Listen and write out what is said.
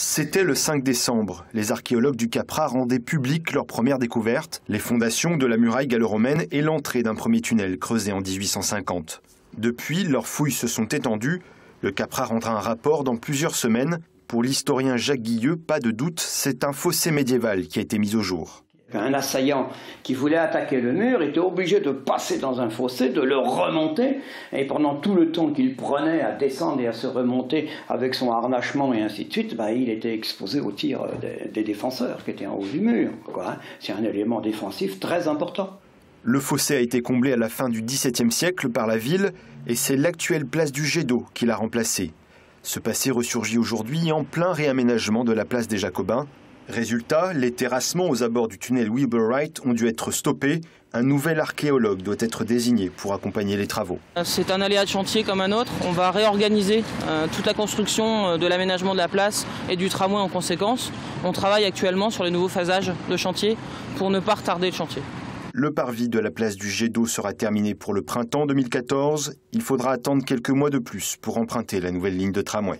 C'était le 5 décembre. Les archéologues du Caprat rendaient publiques leur première découverte, les fondations de la muraille gallo-romaine et l'entrée d'un premier tunnel creusé en 1850. Depuis, leurs fouilles se sont étendues. Le Caprat rendra un rapport dans plusieurs semaines. Pour l'historien Jacques Guilleux, pas de doute, c'est un fossé médiéval qui a été mis au jour. Un assaillant qui voulait attaquer le mur était obligé de passer dans un fossé, de le remonter, et pendant tout le temps qu'il prenait à descendre et à se remonter avec son harnachement et ainsi de suite, il était exposé aux tirs des défenseurs qui étaient en haut du mur. C'est un élément défensif très important. Le fossé a été comblé à la fin du XVIIe siècle par la ville, et c'est l'actuelle place du jet d'eau qui l'a remplacé. Ce passé ressurgit aujourd'hui en plein réaménagement de la place des Jacobins. Résultat, les terrassements aux abords du tunnel Wilbur Wright ont dû être stoppés. Un nouvel archéologue doit être désigné pour accompagner les travaux. C'est un aléa de chantier comme un autre. On va réorganiser toute la construction de l'aménagement de la place et du tramway en conséquence. On travaille actuellement sur les nouveaux phasages de chantier pour ne pas retarder le chantier. Le parvis de la place du jet d'eau sera terminé pour le printemps 2014. Il faudra attendre quelques mois de plus pour emprunter la nouvelle ligne de tramway.